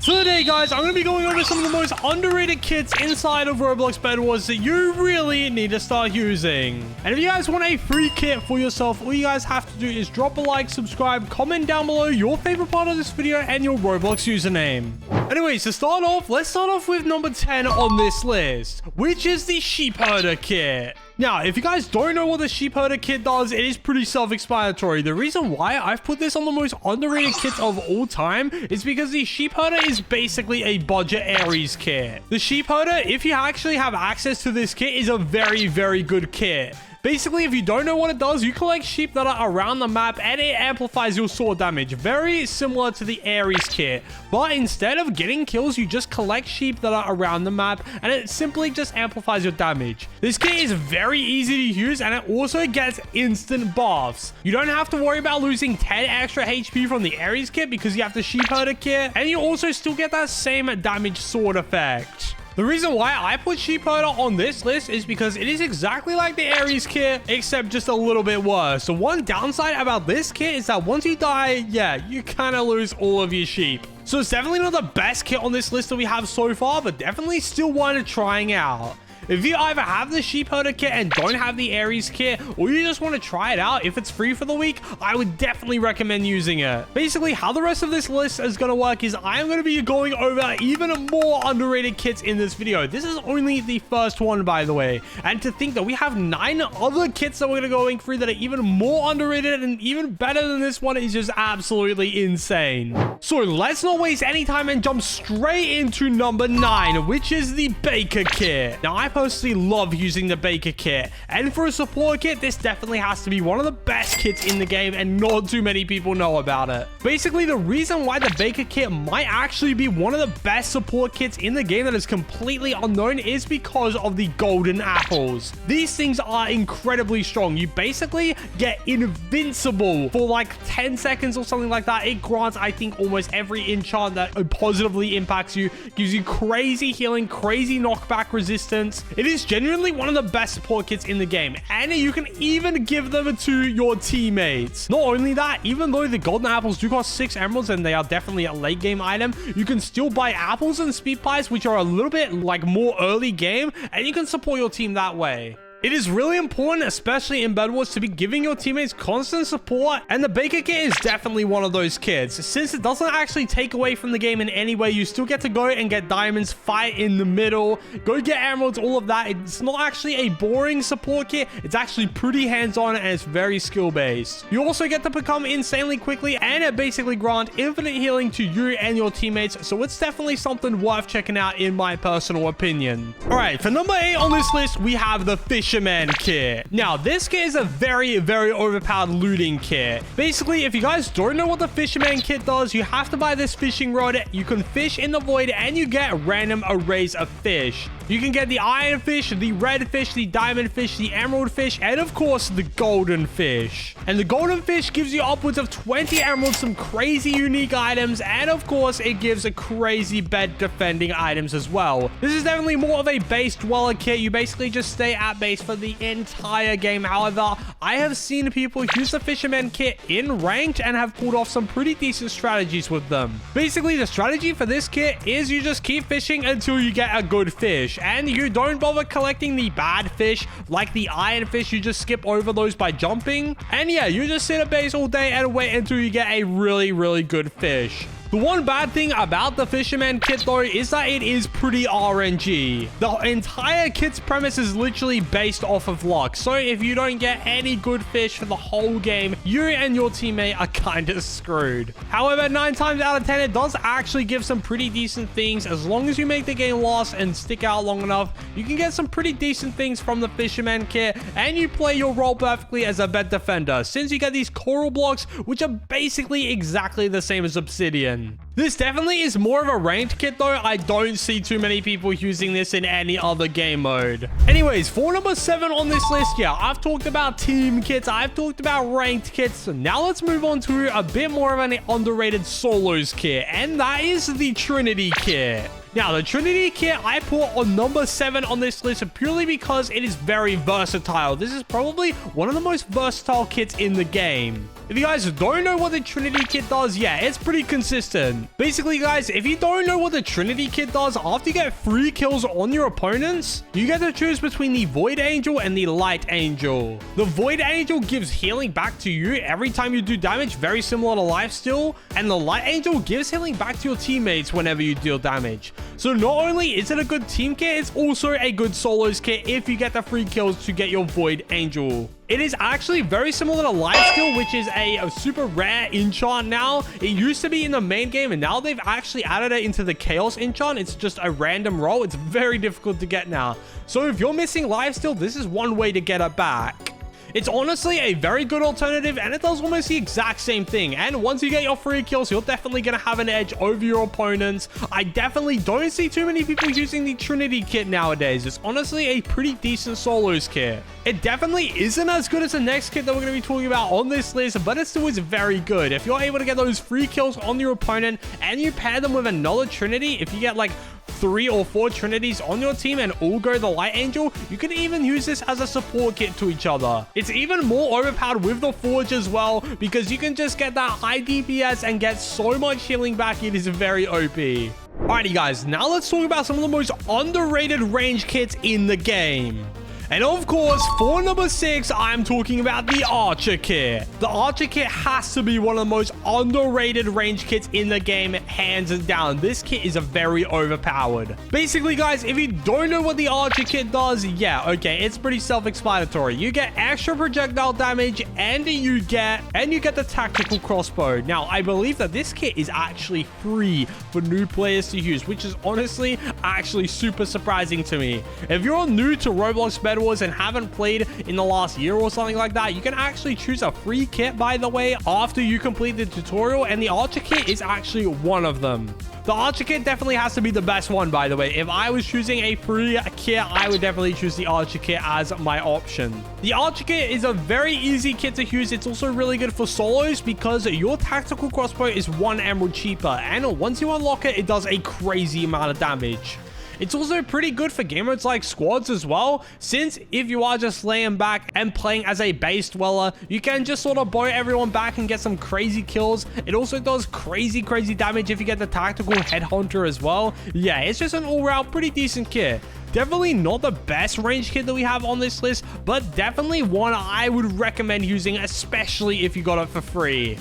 So today, guys, I'm going to be going over some of the most underrated kits inside of Roblox Bedwars that you really need to start using. And if you guys want a free kit for yourself, all you guys have to do is drop a like, subscribe, comment down below your favorite part of this video and your Roblox username. Anyways, to start off, let's start off with number 10 on this list, which is the sheep herder kit. Now, if you guys don't know what the sheep herder kit does, it is pretty self-explanatory. The reason why I've put this on the most underrated kits of all time is because the sheep herder is basically a budget Ares kit. The sheep herder, if you actually have access to this kit, is a very, very good kit. Basically, if you don't know what it does, you collect sheep that are around the map and it amplifies your sword damage. Very similar to the Ares kit. But instead of getting kills, you just collect sheep that are around the map and it simply just amplifies your damage. This kit is very easy to use and it also gets instant buffs. You don't have to worry about losing 10 extra HP from the Ares kit because you have the sheep herder kit. And you also still get that same damage sword effect. The reason why I put sheep herder on this list is because it is exactly like the Ares kit, except just a little bit worse. So one downside about this kit is that once you die, yeah, you kind of lose all of your sheep. So it's definitely not the best kit on this list that we have so far, but definitely still worth trying out. If you either have the sheep herder kit and don't have the Ares kit, or you just want to try it out, if it's free for the week, I would definitely recommend using it. Basically, how the rest of this list is going to work is I'm going to be going over even more underrated kits in this video. This is only the first one, by the way. And to think that we have 9 other kits that we're going to go through that are even more underrated and even better than this one is just absolutely insane. So let's not waste any time and jump straight into number 9, which is the Baker kit. Now, I personally love using the Baker kit, and for a support kit, this definitely has to be one of the best kits in the game, and not too many people know about it. Basically, the reason why the Baker kit might actually be one of the best support kits in the game that is completely unknown is because of the golden apples. These things are incredibly strong. You basically get invincible for like 10 seconds or something like that. It grants, I think, almost every enchant that positively impacts you, gives you crazy healing, crazy knockback resistance. It is genuinely one of the best support kits in the game, and you can even give them to your teammates. Not only that, even though the golden apples do cost 6 emeralds and they are definitely a late game item, you can still buy apples and speed pies, which are a little bit like more early game, and you can support your team that way. It is really important, especially in Bedwars, to be giving your teammates constant support, and the Baker kit is definitely one of those kits. Since it doesn't actually take away from the game in any way, you still get to go and get diamonds, fight in the middle, go get emeralds, all of that. It's not actually a boring support kit. It's actually pretty hands-on and it's very skill-based. You also get to become insanely quickly, and it basically grants infinite healing to you and your teammates, so it's definitely something worth checking out in my personal opinion. All right, for number 8 on this list, we have the Fisherman kit. Now, this kit is a very, very overpowered looting kit. Basically, if you guys don't know what the Fisherman kit does, you have to buy this fishing rod. You can fish in the void and you get random arrays of fish. You can get the iron fish, the red fish, the diamond fish, the emerald fish, and of course, the golden fish. And the golden fish gives you upwards of 20 emeralds, some crazy unique items, and of course, it gives a crazy bed defending items as well. This is definitely more of a base dweller kit. You basically just stay at base for the entire game. However, I have seen people use the Fisherman kit in ranked and have pulled off some pretty decent strategies with them. Basically, the strategy for this kit is you just keep fishing until you get a good fish, and you don't bother collecting the bad fish like the iron fish. You just skip over those by jumping, and yeah, you just sit at base all day and wait until you get a really, really good fish. The one bad thing about the Fisherman kit, though, is that it is pretty RNG. The entire kit's premise is literally based off of luck. So if you don't get any good fish for the whole game, you and your teammate are kind of screwed. However, 9 times out of 10, it does actually give some pretty decent things. As long as you make the game last and stick out long enough, you can get some pretty decent things from the Fisherman kit, and you play your role perfectly as a bed defender, since you get these coral blocks, which are basically exactly the same as obsidian. This definitely is more of a ranked kit, though. I don't see too many people using this in any other game mode. Anyways, for number 7 on this list, yeah, I've talked about team kits, I've talked about ranked kits. So now let's move on to a bit more of an underrated solos kit, and that is the Trinity kit. Now, the Trinity kit I put on number 7 on this list purely because it is very versatile. This is probably one of the most versatile kits in the game. If you guys don't know what the Trinity kit does, yeah, it's pretty consistent. Basically, guys, if you don't know what the Trinity kit does, after you get 3 kills on your opponents, you get to choose between the Void Angel and the Light Angel. The Void Angel gives healing back to you every time you do damage, very similar to Lifesteal, and the Light Angel gives healing back to your teammates whenever you deal damage. So not only is it a good team kit, it's also a good solos kit if you get the 3 kills to get your Void Angel. It is actually very similar to Lifesteal, which is a super rare enchant now. It used to be in the main game, and now they've actually added it into the Chaos enchant. It's just a random roll. It's very difficult to get now. So if you're missing Lifesteal, this is one way to get it back. It's honestly a very good alternative, and it does almost the exact same thing. And once you get your 3 kills, you're definitely going to have an edge over your opponents. I definitely don't see too many people using the Trinity kit nowadays. It's honestly a pretty decent solos kit. It definitely isn't as good as the next kit that we're going to be talking about on this list, but it still is very good. If you're able to get those 3 kills on your opponent and you pair them with another Trinity, if you get like 3 or 4 Trinities on your team and all go the Light Angel, you can even use this as a support kit to each other. It's even more overpowered with the Forge as well, because you can just get that high DPS and get so much healing back. It is very OP. Alrighty guys, now let's talk about some of the most underrated range kits in the game. And of course, for number 6, I'm talking about the Archer kit. The Archer kit has to be one of the most underrated range kits in the game, hands down. This kit is very overpowered. Basically, guys, if you don't know what the Archer kit does, yeah, okay, it's pretty self-explanatory. You get extra projectile damage, and you get the tactical crossbow. Now, I believe that this kit is actually free for new players to use, which is honestly actually super surprising to me. If you're new to Roblox Bedwars and haven't played in the last year or something like that, you can actually choose a free kit, by the way, after you complete the tutorial, and the Archer kit is actually one of them. The Archer kit definitely has to be the best one, by the way. If I was choosing a free kit, I would definitely choose the Archer kit as my option. The Archer kit is a very easy kit to use. It's also really good for solos because your tactical crossbow is 1 emerald cheaper, and once you unlock it, it does a crazy amount of damage. It's also pretty good for game modes like squads as well, since if you are just laying back and playing as a base dweller, you can just sort of bow everyone back and get some crazy kills. It also does crazy damage if you get the tactical headhunter as well. Yeah, it's just an all-round pretty decent kit. Definitely not the best range kit that we have on this list, but definitely one I would recommend using, especially if you got it for free.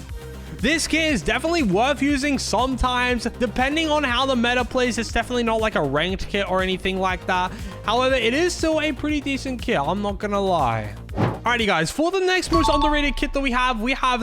This kit is definitely worth using sometimes, depending on how the meta plays. It's definitely not like a ranked kit or anything like that. However, it is still a pretty decent kit, I'm not gonna lie. Alrighty guys, for the next most underrated kit that we have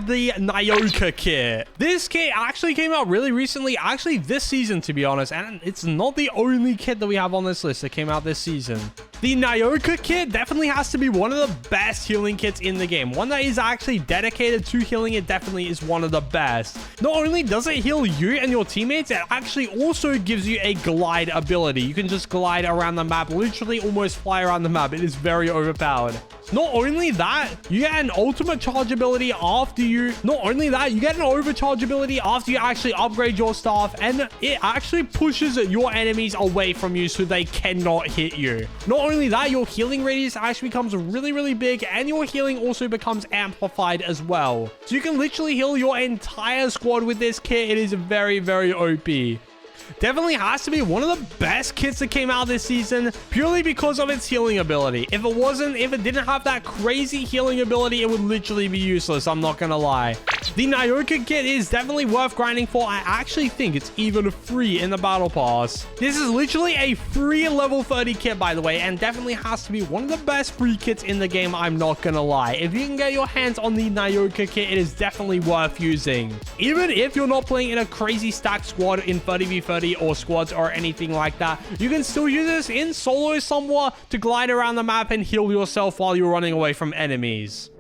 the Naoka kit. This kit actually came out really recently, actually this season to be honest, and it's not the only kit that we have on this list that came out this season. The Naoka kit definitely has to be one of the best healing kits in the game. One that is actually dedicated to healing. It definitely is one of the best. Not only does it heal you and your teammates, it actually also gives you a glide ability. You can just glide around the map, literally almost fly around the map. It is very overpowered. Not only that, you get an ultimate charge ability after you... Not only that, you get an overcharge ability after you actually upgrade your staff, and it actually pushes your enemies away from you so they cannot hit you. Not only that, your healing radius actually becomes really big, and your healing also becomes amplified as well. So you can literally heal your entire squad with this kit. It is very OP. Definitely has to be one of the best kits that came out this season, purely because of its healing ability. If it didn't have that crazy healing ability, it would literally be useless, I'm not gonna lie. The Naoka kit is definitely worth grinding for. I actually think it's even free in the battle pass. This is literally a free level 30 kit, by the way, and definitely has to be one of the best free kits in the game, I'm not gonna lie. If you can get your hands on the Naoka kit, it is definitely worth using. Even if you're not playing in a crazy stacked squad in 30v30 or squads or anything like that, you can still use this in solo somewhat to glide around the map and heal yourself while you're running away from enemies.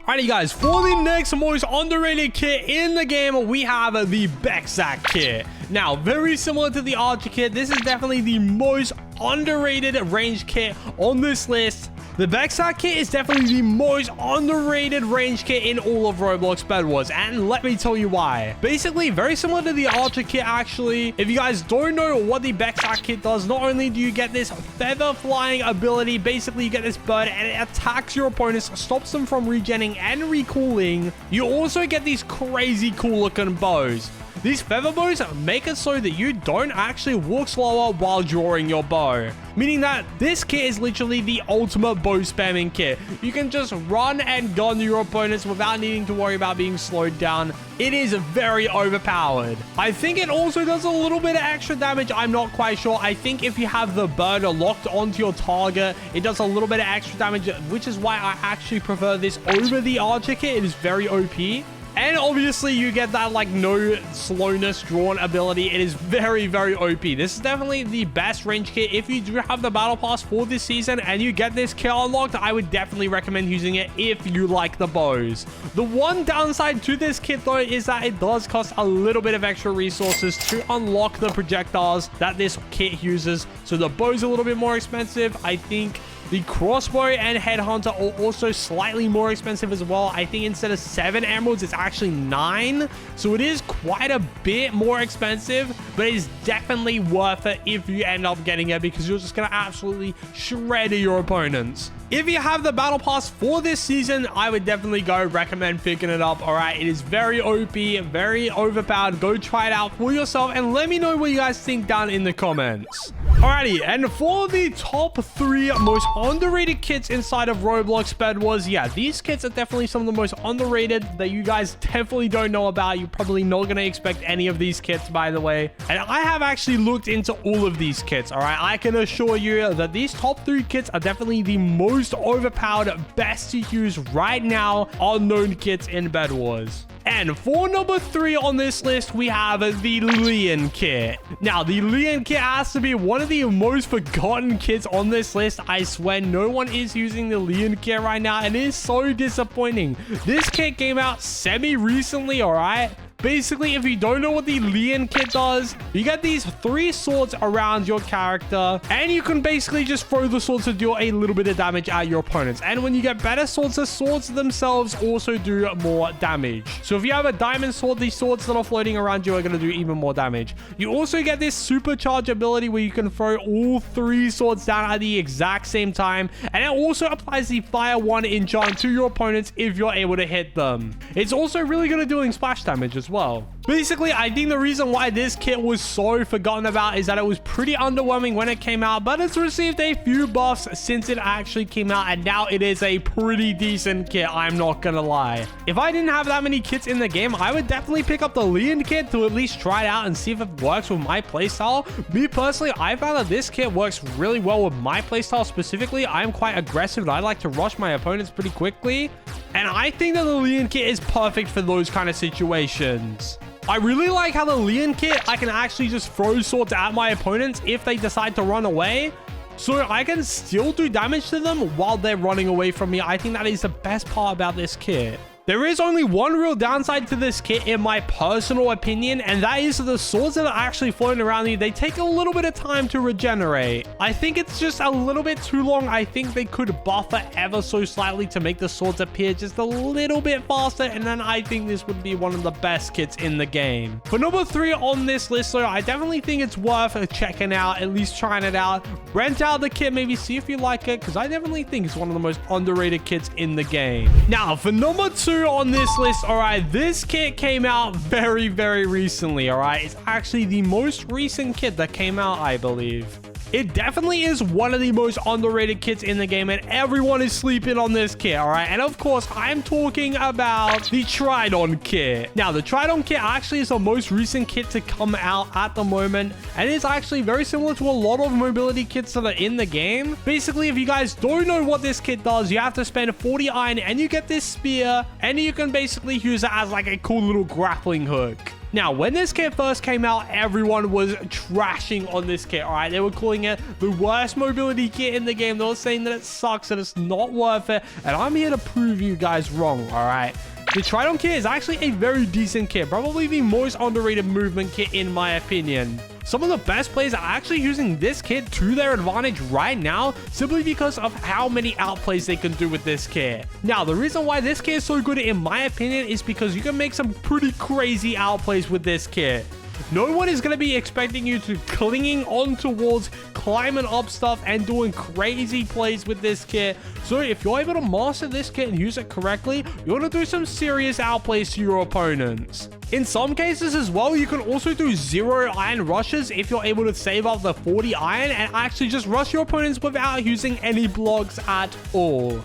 Alrighty guys, for the next most underrated kit in the game, we have the Beack kit. Now, very similar to the Archer kit, this is definitely the most underrated range kit on this list. The Beack kit is definitely the most underrated range kit in all of Roblox Bedwars, and let me tell you why. Basically, very similar to the Archer kit, actually. If you guys don't know what the Beack kit does, not only do you get this feather flying ability, basically you get this bird and it attacks your opponents, stops them from regenning and recooling. You also get these crazy cool looking bows. These feather bows make it so that you don't actually walk slower while drawing your bow, meaning that this kit is literally the ultimate bow spamming kit. You can just run and gun your opponents without needing to worry about being slowed down. It is very overpowered. I think it also does a little bit of extra damage. I'm not quite sure. I think if you have the bird locked onto your target, it does a little bit of extra damage, which is why I actually prefer this over the Archer kit. It is very OP. And obviously, you get that, like, no slowness drawn ability. It is very, very OP. This is definitely the best range kit. If you do have the battle pass for this season and you get this kit unlocked, I would definitely recommend using it if you like the bows. The one downside to this kit, though, is that it does cost a little bit of extra resources to unlock the projectiles that this kit uses. So the bow's a little bit more expensive. I think the crossbow and headhunter are also slightly more expensive as well. I think instead of 7 emeralds, it's actually 9. So it is quite a bit more expensive, but it's definitely worth it if you end up getting it, because you're just going to absolutely shred your opponents. If you have the battle pass for this season, I would definitely recommend picking it up. All right, it is very OP, very overpowered. Go try it out for yourself and let me know what you guys think down in the comments. Alrighty, and for the top 3 most underrated kits inside of Roblox Bedwars, yeah, these kits are definitely some of the most underrated that you guys definitely don't know about. You're probably not going to expect any of these kits, by the way. And I have actually looked into all of these kits, all right? I can assure you that these top 3 kits are definitely the most overpowered, best to use right now unknown kits in Bedwars. And for number 3 on this list, we have the Leon kit. Now, the Leon kit has to be one of the most forgotten kits on this list. I swear no one is using the Leon kit right now, and it is so disappointing. This kit came out semi-recently, all right? Basically, if you don't know what the Leon kit does, you get these 3 swords around your character, and you can basically just throw the swords to deal a little bit of damage at your opponents. And when you get better swords, the swords themselves also do more damage. So if you have a diamond sword, these swords that are floating around you are going to do even more damage. You also get this supercharge ability where you can throw all 3 swords down at the exact same time, and it also applies the Fire 1 enchant to your opponents if you're able to hit them. It's also really good at doing splash damage as well. Basically, I think the reason why this kit was so forgotten about is that it was pretty underwhelming when it came out, but it's received a few buffs since it actually came out, and now it is a pretty decent kit, I'm not gonna lie. If I didn't have that many kits in the game, I would definitely pick up the Leon kit to at least try it out and see if it works with my playstyle. Me personally, I found that this kit works really well with my playstyle specifically. I'm quite aggressive and I like to rush my opponents pretty quickly, and I think that the Leon kit is perfect for those kind of situations. I really like how the Leon kit, I can actually just throw swords at my opponents if they decide to run away. So I can still do damage to them while they're running away from me. I think that is the best part about this kit. There is only one real downside to this kit in my personal opinion, and that is the swords that are actually floating around you, they take a little bit of time to regenerate. I think it's just a little bit too long. I think they could buff it ever so slightly to make the swords appear just a little bit faster, and then I think this would be one of the best kits in the game. For number 3 on this list, though, I definitely think it's worth checking out, at least trying it out. Rent out the kit, maybe see if you like it, because I definitely think it's one of the most underrated kits in the game. Now, for number 2 on this list, all right, this kit came out very, very recently, all right? It's actually the most recent kit that came out, I believe. It definitely is one of the most underrated kits in the game, and everyone is sleeping on this kit, all right? And of course, I'm talking about the Tridon kit. Now, the Tridon kit actually is the most recent kit to come out at the moment, and it's actually very similar to a lot of mobility kits that are in the game. Basically, if you guys don't know what this kit does, you have to spend 40 iron, and you get this spear, and you can basically use it as like a cool little grappling hook. Now, when this kit first came out, everyone was trashing on this kit, all right? They were calling it the worst mobility kit in the game. They were saying that it sucks, that it's not worth it, and I'm here to prove you guys wrong, all right? The Tridon kit is actually a very decent kit, probably the most underrated movement kit in my opinion. Some of the best players are actually using this kit to their advantage right now, simply because of how many outplays they can do with this kit. Now, the reason why this kit is so good, in my opinion, is because you can make some pretty crazy outplays with this kit. No one is going to be expecting you to clinging onto walls, climbing up stuff, and doing crazy plays with this kit. So if you're able to master this kit and use it correctly, you're going to do some serious outplays to your opponents. In some cases as well, you can also do 0 iron rushes if you're able to save up the 40 iron and actually just rush your opponents without using any blocks at all.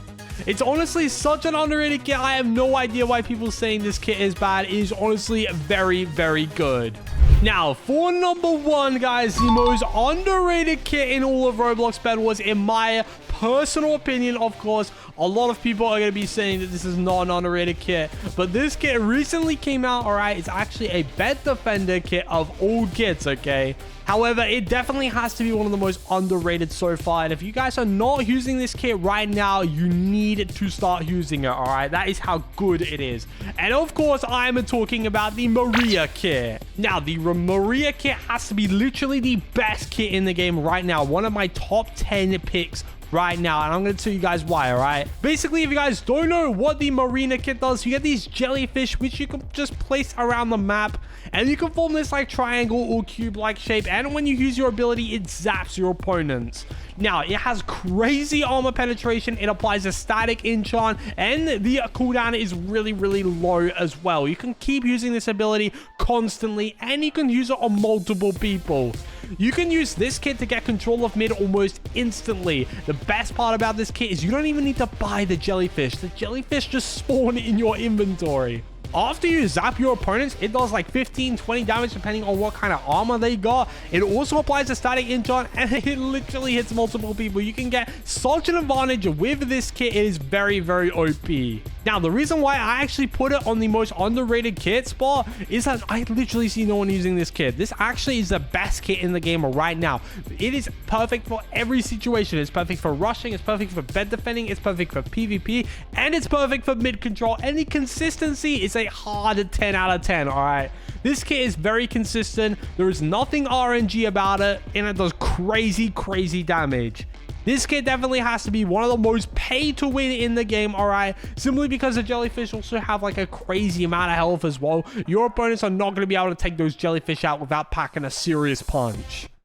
It's honestly such an underrated kit. I have no idea why people saying this kit is bad. It is honestly very, very good. Now, for number 1, guys, the most underrated kit in all of Roblox Bedwars, in my personal opinion, of course. A lot of people are going to be saying that this is not an underrated kit, but this kit recently came out, all right? It's actually a bed defender kit of all kits, okay? However, it definitely has to be one of the most underrated so far. And if you guys are not using this kit right now, you need to start using it, all right? That is how good it is. And of course, I'm talking about the Marina kit. Now, the Marina kit has to be literally the best kit in the game right now. One of my top 10 picks right now, and I'm going to tell you guys why, all right? Basically, if you guys don't know what the Marina kit does, you get these jellyfish, which you can just place around the map, and you can form this like triangle or cube-like shape, and when you use your ability, it zaps your opponents. Now, it has crazy armor penetration, it applies a static enchant, and the cooldown is really, really low as well. You can keep using this ability constantly, and you can use it on multiple people. You can use this kit to get control of mid almost instantly. The best part about this kit is you don't even need to buy the jellyfish. The jellyfish just spawn in your inventory. After you zap your opponents, it does like 15-20 damage depending on what kind of armor they got. It also applies a static enchant, and it literally hits multiple people. You can get such an advantage with this kit. It is very, very OP. Now, the reason why I actually put it on the most underrated kit spot is that I literally see no one using this kit. This actually is the best kit in the game right now. It is perfect for every situation. It's perfect for rushing, it's perfect for bed defending, it's perfect for PvP, and it's perfect for mid control. And the consistency is a hard 10 out of 10, all right? This kit is very consistent. There is nothing RNG about it, and it does crazy, crazy damage. This kit definitely has to be one of the most pay to win in the game, all right? Simply because the jellyfish also have like a crazy amount of health as well. Your opponents are not going to be able to take those jellyfish out without packing a serious punch.